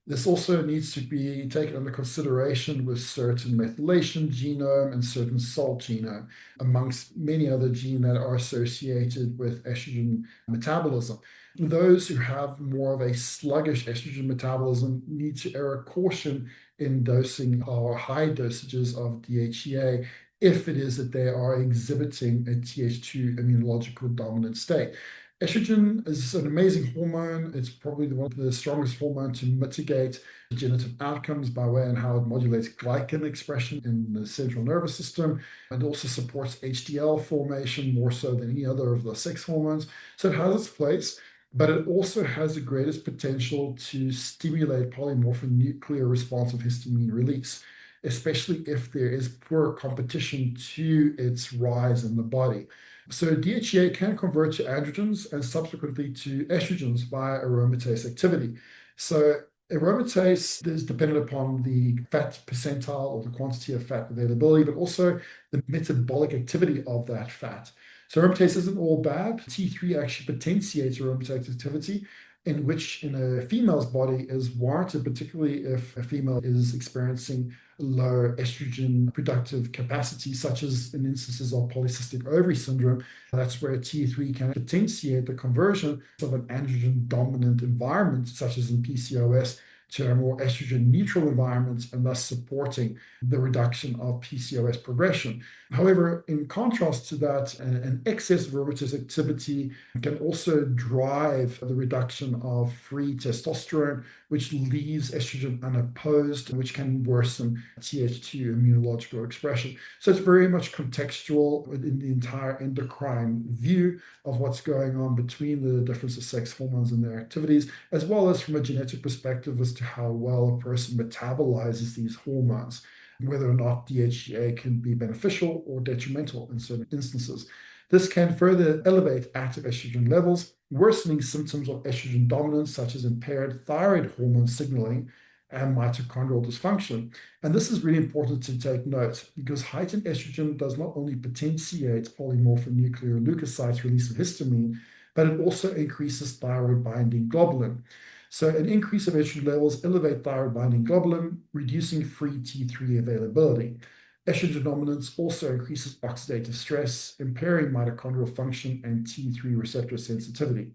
A: This also needs to be taken under consideration with certain methylation genome and certain salt genome, amongst many other genes that are associated with estrogen metabolism. Those who have more of a sluggish estrogen metabolism need to err caution in dosing or high dosages of DHEA if it is that they are exhibiting a Th2 immunological dominant state. Estrogen is an amazing hormone. It's probably one of the strongest hormones to mitigate degenerative outcomes by way and how it modulates glycan expression in the central nervous system. It also supports HDL formation more so than any other of the sex hormones. So it has its place, but it also has the greatest potential to stimulate polymorphic nuclear responsive histamine release, especially if there is poor competition to its rise in the body. So DHEA can convert to androgens and subsequently to estrogens via aromatase activity. So aromatase is dependent upon the fat percentile or the quantity of fat availability, but also the metabolic activity of that fat. So aromatase isn't all bad. T3 actually potentiates aromatase activity, in which in a female's body is warranted, particularly if a female is experiencing low estrogen productive capacity, such as in instances of polycystic ovary syndrome. That's where T3 can potentiate the conversion of an androgen dominant environment, such as in PCOS, to a more estrogen neutral environment, and thus supporting the reduction of PCOS progression. However, in contrast to that, an excess of aromatase activity can also drive the reduction of free testosterone, which leaves estrogen unopposed, which can worsen Th2 immunological expression. So it's very much contextual within the entire endocrine view of what's going on between the difference of sex hormones and their activities, as well as from a genetic perspective as to how well a person metabolizes these hormones, whether or not DHEA can be beneficial or detrimental in certain instances. This can further elevate active estrogen levels, worsening symptoms of estrogen dominance, such as impaired thyroid hormone signaling and mitochondrial dysfunction. And this is really important to take note because heightened estrogen does not only potentiate polymorphic nuclear leukocytes release of histamine, but it also increases thyroid binding globulin. So an increase of estrogen levels elevate thyroid binding globulin, reducing free T3 availability. Estrogen dominance also increases oxidative stress, impairing mitochondrial function and T3 receptor sensitivity.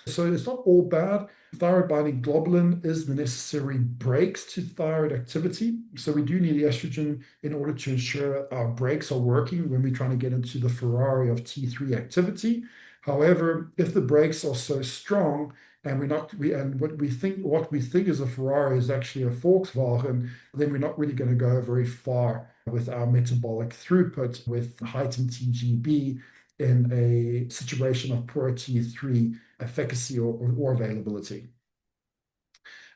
A: So it's not all bad. Thyroid binding globulin is the necessary brakes to thyroid activity. So we do need estrogen in order to ensure our brakes are working when we're trying to get into the Ferrari of T3 activity. However, if the brakes are so strong and what we think is a Ferrari is actually a Volkswagen, then we're not really going to go very far with our metabolic throughput with heightened TGB in a situation of poor T3 efficacy or availability.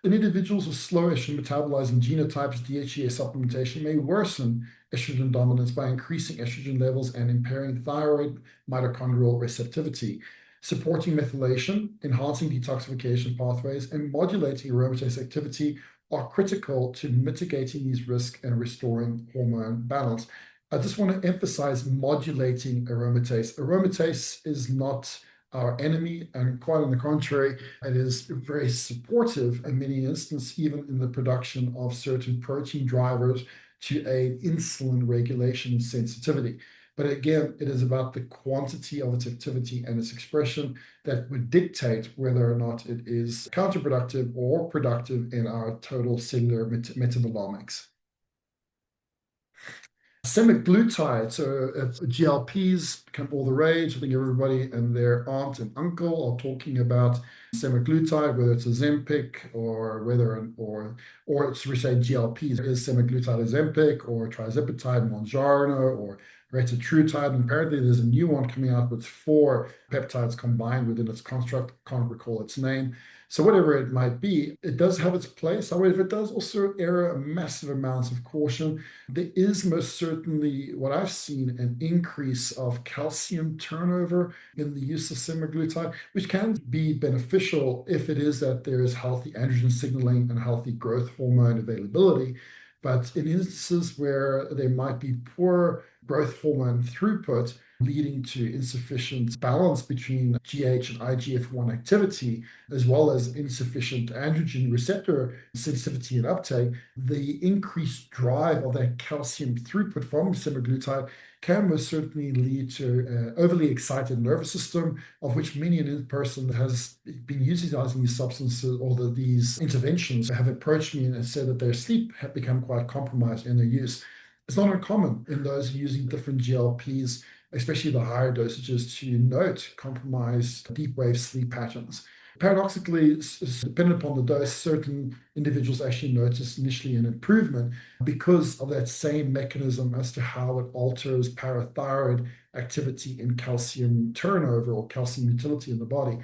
A: In individuals with slow estrogen metabolizing genotypes, DHEA supplementation may worsen estrogen dominance by increasing estrogen levels and impairing thyroid mitochondrial receptivity, supporting methylation, enhancing detoxification pathways, and modulating aromatase activity are critical to mitigating these risks and restoring hormone balance. I just want to emphasize modulating aromatase. Aromatase is not our enemy, and quite on the contrary, it is very supportive in many instances, even in the production of certain protein drivers to aid insulin regulation sensitivity. But again, it is about the quantity of its activity and its expression that would dictate whether or not it is counterproductive or productive in our total cellular metabolomics. Semaglutide, so GLPs become all the rage. I think everybody and their aunt and uncle are talking about semaglutide, whether it's Ozempic or we say GLPs. Is semaglutide Ozempic or tirzepatide, Mounjaro, or retatrutide? And apparently there's a new one coming out with 4 peptides combined within its construct. Can't recall its name. So whatever it might be, it does have its place. However, it does also err massive amounts of caution. There is most certainly, what I've seen, an increase of calcium turnover in the use of semaglutide, which can be beneficial if it is that there is healthy androgen signaling and healthy growth hormone availability. But in instances where there might be poor growth hormone throughput, leading to insufficient balance between GH and IGF-1 activity, as well as insufficient androgen receptor sensitivity and uptake, the increased drive of that calcium throughput from semaglutide can most certainly lead to an overly excited nervous system, of which many a person has been utilizing these substances or these interventions have approached me and said that their sleep have become quite compromised in their use. It's not uncommon in those using different GLPs, especially the higher dosages, to note compromised deep wave sleep patterns. Paradoxically, dependent upon the dose, certain individuals actually notice initially an improvement because of that same mechanism as to how it alters parathyroid activity in calcium turnover or calcium utility in the body.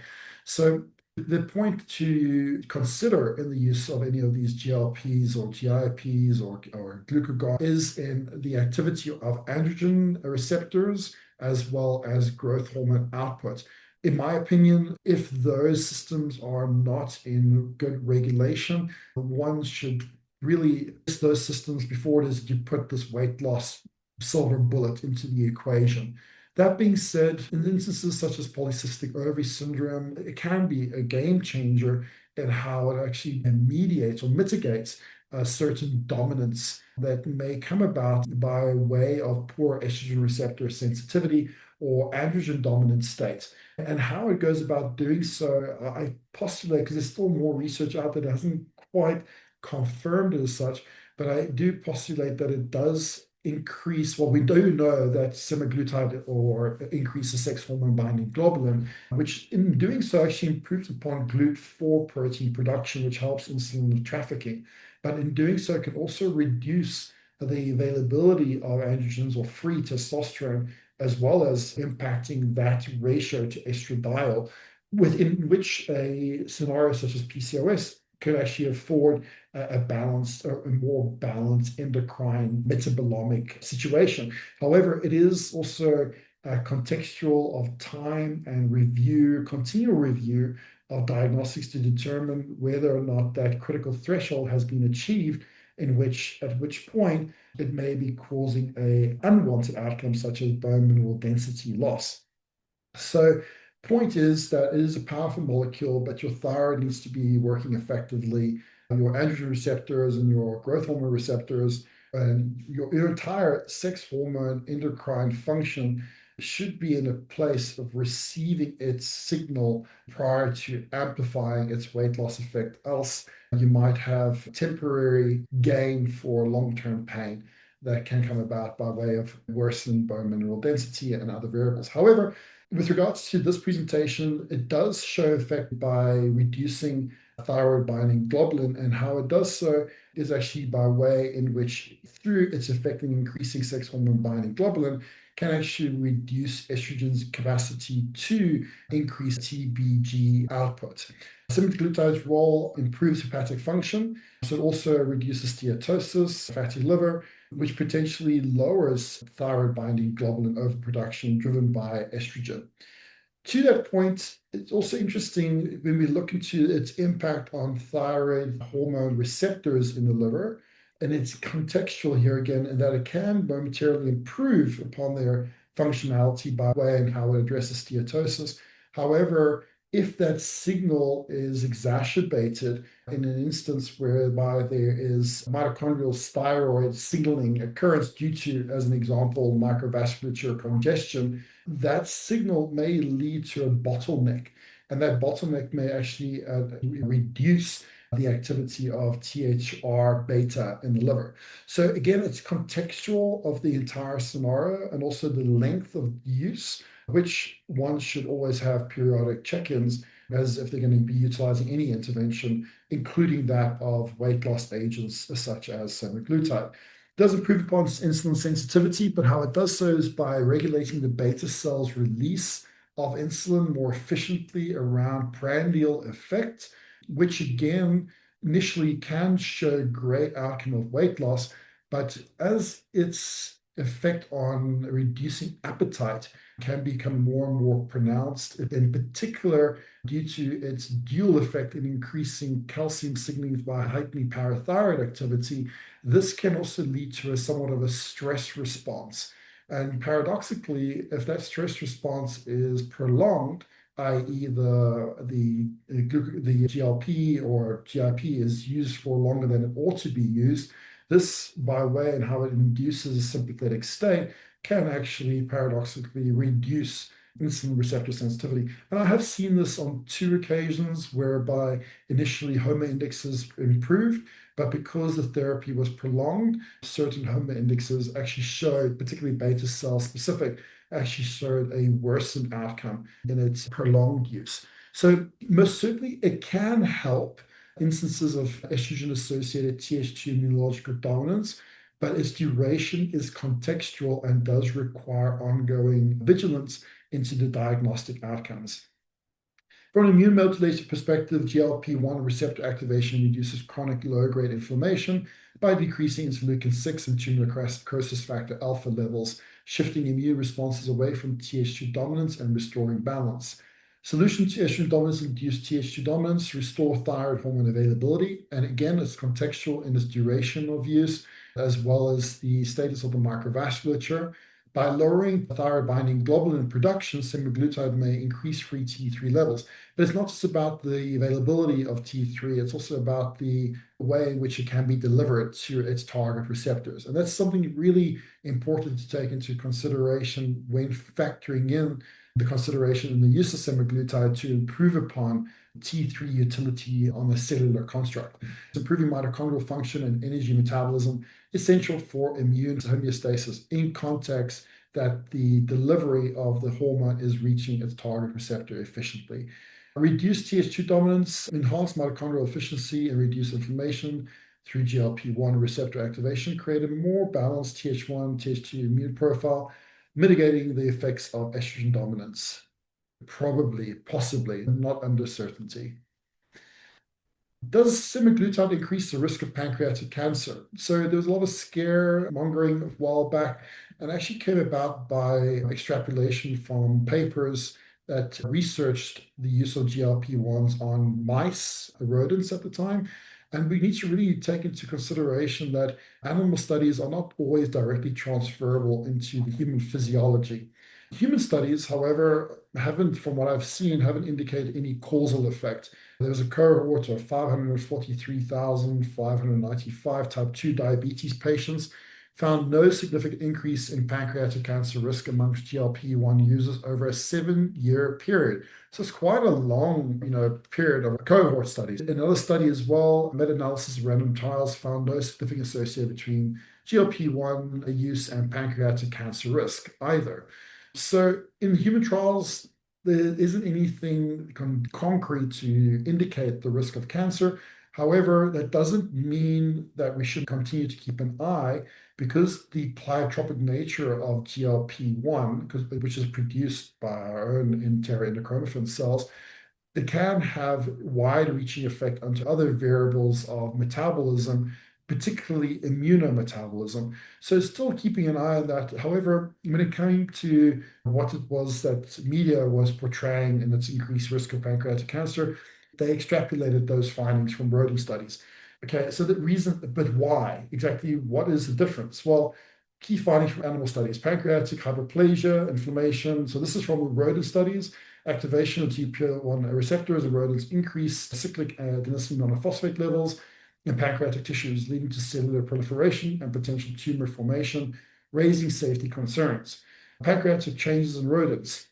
A: So the point to consider in the use of any of these GLPs or GIPs or glucagon is in the activity of androgen receptors as well as growth hormone output. In my opinion, if those systems are not in good regulation, one should really test those systems before it is that you put this weight loss silver bullet into the equation. That being said, in instances such as polycystic ovary syndrome, it can be a game changer in how it actually mediates or mitigates certain dominance that may come about by way of poor estrogen receptor sensitivity or androgen dominant state. And how it goes about doing so, I postulate, because there's still more research out there that hasn't quite confirmed it as such, but I do postulate that it does increase, well, we do know that semaglutide or increases sex hormone binding globulin, which in doing so actually improves upon GLUT4 protein production, which helps insulin trafficking. But in doing so, it can also reduce the availability of androgens or free testosterone, as well as impacting that ratio to estradiol, within which a scenario such as PCOS could actually afford a balanced or a more balanced endocrine metabolomic situation. However, it is also contextual of time and review, continual review of diagnostics to determine whether or not that critical threshold has been achieved, at which point it may be causing a unwanted outcome such as bone mineral density loss. So point is that it is a powerful molecule, but your thyroid needs to be working effectively. Your androgen receptors and your growth hormone receptors and your entire sex hormone endocrine function should be in a place of receiving its signal prior to amplifying its weight loss effect. Else, you might have temporary gain for long-term pain that can come about by way of worsened bone mineral density and other variables. However, with regards to this presentation, it does show effect by reducing thyroid binding globulin, and how it does so is actually by way in which, through its effect in increasing sex hormone binding globulin, can actually reduce estrogen's capacity to increase TBG output. Semaglutide's role improves hepatic function, so it also reduces steatosis, fatty liver, which potentially lowers thyroid binding globulin overproduction driven by estrogen. To that point, it's also interesting when we look into its impact on thyroid hormone receptors in the liver, and it's contextual here again, in that it can momentarily improve upon their functionality by way and how it addresses steatosis. However, if that signal is exacerbated in an instance whereby there is mitochondrial thyroid signaling occurrence due to, as an example, microvasculature congestion, that signal may lead to a bottleneck. And that bottleneck may actually reduce the activity of THR beta in the liver. So again, it's contextual of the entire scenario and also the length of use, which one should always have periodic check-ins as if they're going to be utilizing any intervention, including that of weight loss agents such as semaglutide. It does improve upon insulin sensitivity, but how it does so is by regulating the beta cells' release of insulin more efficiently around prandial effect, which again initially can show great outcome of weight loss, but as its effect on reducing appetite can become more and more pronounced, in particular due to its dual effect in increasing calcium signaling by heightening parathyroid activity. This can also lead to somewhat of a stress response, And paradoxically, if that stress response is prolonged, i.e., the GLP or GIP is used for longer than it ought to be used, this, by way and how it induces a sympathetic state, can actually paradoxically reduce insulin receptor sensitivity. And I have seen this on two occasions whereby initially HOMA indexes improved, but because the therapy was prolonged, certain HOMA indexes actually showed, particularly beta cell specific, actually showed a worsened outcome in its prolonged use. So most certainly it can help instances of estrogen-associated Th2 immunological dominance, but its duration is contextual and does require ongoing vigilance into the diagnostic outcomes. From an immune modulation perspective, GLP-1 receptor activation reduces chronic low-grade inflammation by decreasing interleukin-6 and tumor necrosis factor alpha levels, shifting immune responses away from Th2 dominance and restoring balance. Solution to estrogen dominance induced Th2 dominance, restore thyroid hormone availability, and again, it's contextual in its duration of use, as well as the status of the microvasculature. By lowering thyroid binding globulin production, semaglutide may increase free T3 levels. But it's not just about the availability of T3, it's also about the way in which it can be delivered to its target receptors. And that's something really important to take into consideration when factoring in the consideration in the use of semaglutide to improve upon T3 utility on the cellular construct. It's improving mitochondrial function and energy metabolism, essential for immune homeostasis in context that the delivery of the hormone is reaching its target receptor efficiently. Reduced Th2 dominance, enhanced mitochondrial efficiency, and reduce inflammation through GLP-1 receptor activation create a more balanced Th1, Th2 immune profile, mitigating the effects of estrogen dominance. Probably, possibly, not under certainty. Does semaglutide increase the risk of pancreatic cancer? So there was a lot of scaremongering a while back, and actually came about by extrapolation from papers that researched the use of GLP-1s on mice, rodents at the time. And we need to really take into consideration that animal studies are not always directly transferable into the human physiology. Human studies, however, haven't, from what I've seen, haven't indicated any causal effect. There was a cohort of 543,595 type 2 diabetes patients, found no significant increase in pancreatic cancer risk amongst GLP-1 users over a 7-year period. So it's quite a long, period of cohort studies. In another study as well, meta-analysis of random trials found no significant association between GLP-1 use and pancreatic cancer risk either. So in human trials, there isn't anything concrete to indicate the risk of cancer. However, that doesn't mean that we should continue to keep an eye, because the pleiotropic nature of GLP-1, which is produced by our own enteroendochromaffin cells, it can have wide-reaching effect onto other variables of metabolism, particularly immunometabolism. So still keeping an eye on that. However, when it came to what it was that media was portraying in its increased risk of pancreatic cancer, they extrapolated those findings from rodent studies. Okay, so the reason, but why? Exactly what is the difference? Well, key findings from animal studies: pancreatic hyperplasia, inflammation. So this is from rodent studies. Activation of GLP-1 receptors in rodents increase cyclic adenosine monophosphate levels in pancreatic tissues, leading to cellular proliferation and potential tumor formation, raising safety concerns. Pancreatic changes in rodents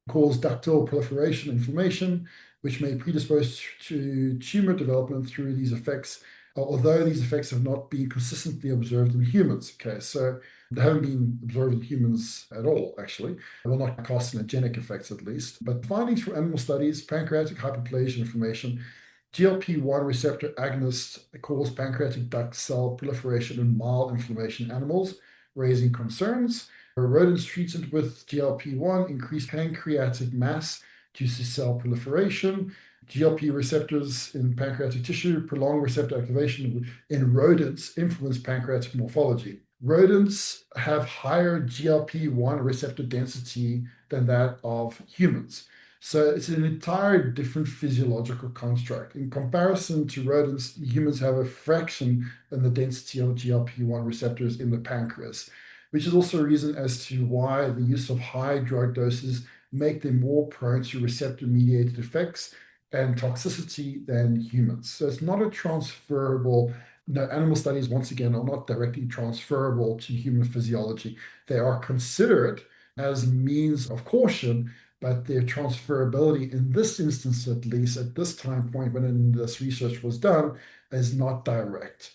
A: cause ductal proliferation inflammation, which may predispose to tumor development through these effects, although these effects have not been consistently observed in humans. Okay, so they haven't been observed in humans at all, actually. Well, not carcinogenic effects, at least. But findings from animal studies: pancreatic hyperplasia inflammation. GLP-1 receptor agonists cause pancreatic duct cell proliferation and mild inflammation in animals, raising concerns. Rodents treated with GLP-1 increase pancreatic mass due to cell proliferation. GLP receptors in pancreatic tissue, prolonged receptor activation in rodents influence pancreatic morphology. Rodents have higher GLP-1 receptor density than that of humans. So it's an entire different physiological construct. In comparison to rodents, humans have a fraction in the density of GLP-1 receptors in the pancreas. which is also a reason as to why the use of high drug doses make them more prone to receptor-mediated effects and toxicity than humans. So it's not a transferable. No, animal studies, once again, are not directly transferable to human physiology. They are considered as means of caution, but their transferability in this instance, at least at this time point when this research was done, is not direct.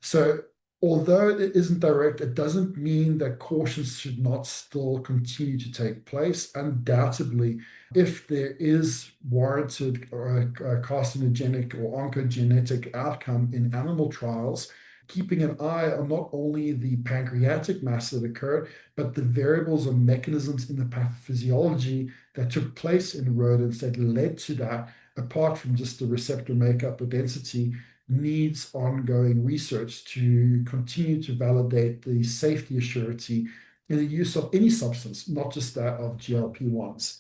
A: So although it isn't direct, it doesn't mean that cautions should not still continue to take place. Undoubtedly, if there is warranted carcinogenic or oncogenetic outcome in animal trials, keeping an eye on not only the pancreatic mass that occurred, but the variables or mechanisms in the pathophysiology that took place in rodents that led to that, apart from just the receptor makeup or density, needs ongoing research to continue to validate the safety assurity in the use of any substance, not just that of GLP-1s.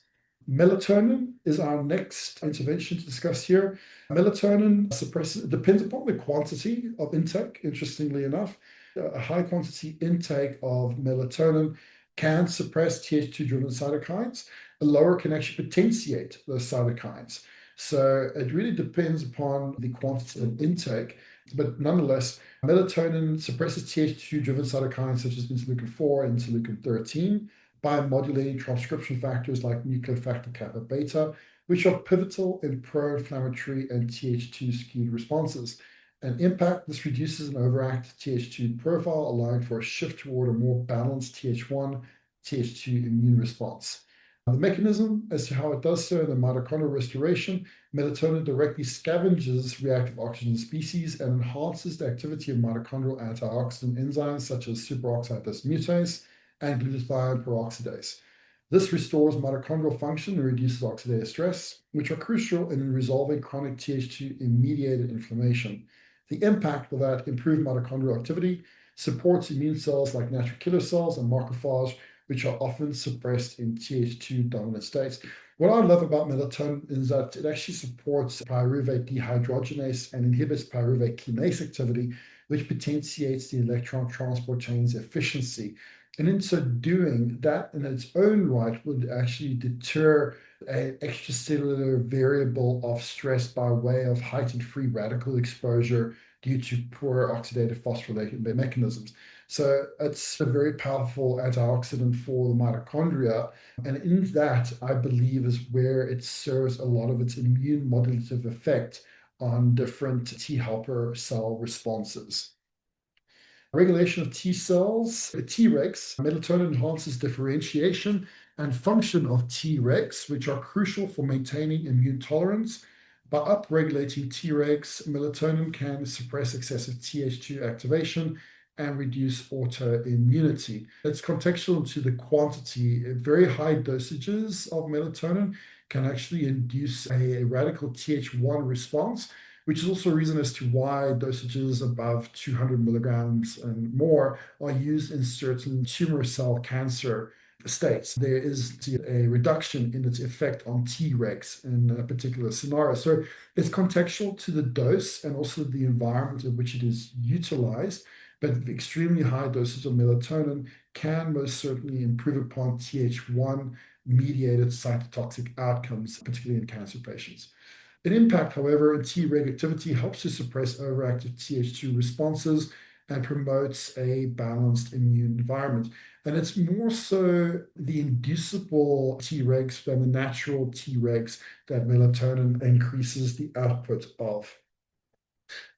A: Melatonin is our next intervention to discuss here. Melatonin suppresses, depends upon the quantity of intake, interestingly enough. A high quantity intake of melatonin can suppress Th2-driven cytokines. A lower can actually potentiate those cytokines. So it really depends upon the quantity of intake. But nonetheless, melatonin suppresses Th2-driven cytokines such as interleukin-4 and interleukin-13 by modulating transcription factors like nuclear factor kappa beta, which are pivotal in pro-inflammatory and Th2 skewed responses. An impact, this reduces an overactive Th2 profile, allowing for a shift toward a more balanced Th1, Th2 immune response. The mechanism as to how it does so in the mitochondrial restoration, melatonin directly scavenges reactive oxygen species and enhances the activity of mitochondrial antioxidant enzymes such as superoxide dismutase and glutathione peroxidase. This restores mitochondrial function and reduces oxidative stress, which are crucial in resolving chronic Th2-mediated inflammation. The impact of that improved mitochondrial activity supports immune cells like natural killer cells and macrophage, which are often suppressed in Th2 dominant states. What I love about melatonin is that it actually supports pyruvate dehydrogenase and inhibits pyruvate kinase activity, which potentiates the electron transport chain's efficiency. And in so doing, that in its own right would actually deter an extracellular variable of stress by way of heightened free radical exposure due to poor oxidative phosphorylation mechanisms. So it's a very powerful antioxidant for the mitochondria. And in that, I believe, is where it serves a lot of its immune modulative effect on different T helper cell responses. Regulation of T cells, Tregs. Melatonin enhances differentiation and function of Tregs, which are crucial for maintaining immune tolerance. By upregulating Tregs, melatonin can suppress excessive Th2 activation and reduce autoimmunity. It's contextual to the quantity. Very high dosages of melatonin can actually induce a radical Th1 response, which is also a reason as to why dosages above 200 milligrams and more are used in certain tumor cell cancer states. There is a reduction in its effect on Tregs in a particular scenario. So it's contextual to the dose and also the environment in which it is utilized. But extremely high doses of melatonin can most certainly improve upon Th1 mediated cytotoxic outcomes, particularly in cancer patients. An impact, however, in Treg activity helps to suppress overactive Th2 responses and promotes a balanced immune environment. And it's more so the inducible Tregs than the natural Tregs that melatonin increases the output of.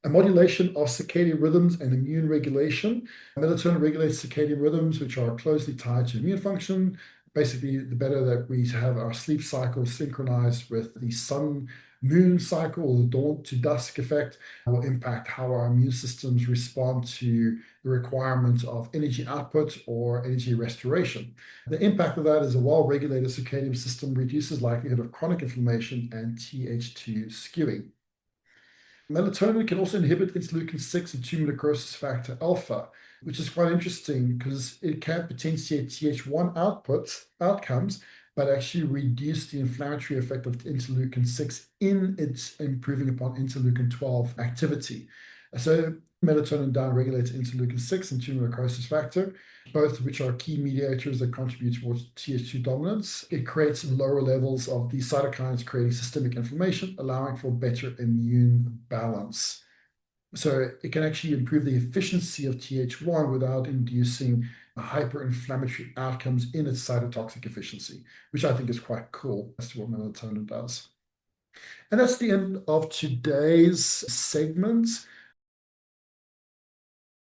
A: A modulation of circadian rhythms and immune regulation. Melatonin regulates circadian rhythms, which are closely tied to immune function. Basically, the better that we have our sleep cycle synchronized with the sun-moon cycle, or the dawn to dusk effect, will impact how our immune systems respond to the requirement of energy output or energy restoration. The impact of that is a well-regulated circadian system reduces likelihood of chronic inflammation and Th2 skewing. Melatonin can also inhibit interleukin-6 and tumor necrosis factor alpha, which is quite interesting because it can potentiate Th1 outcomes, but actually reduce the inflammatory effect of interleukin-6 in its improving upon interleukin-12 activity. So melatonin downregulates interleukin-6 and tumor necrosis factor, both of which are key mediators that contribute towards Th2 dominance. It creates lower levels of these cytokines, creating systemic inflammation, allowing for better immune balance. So it can actually improve the efficiency of Th1 without inducing hyperinflammatory outcomes in its cytotoxic efficiency, which I think is quite cool as to what melatonin does. And that's the end of today's segment.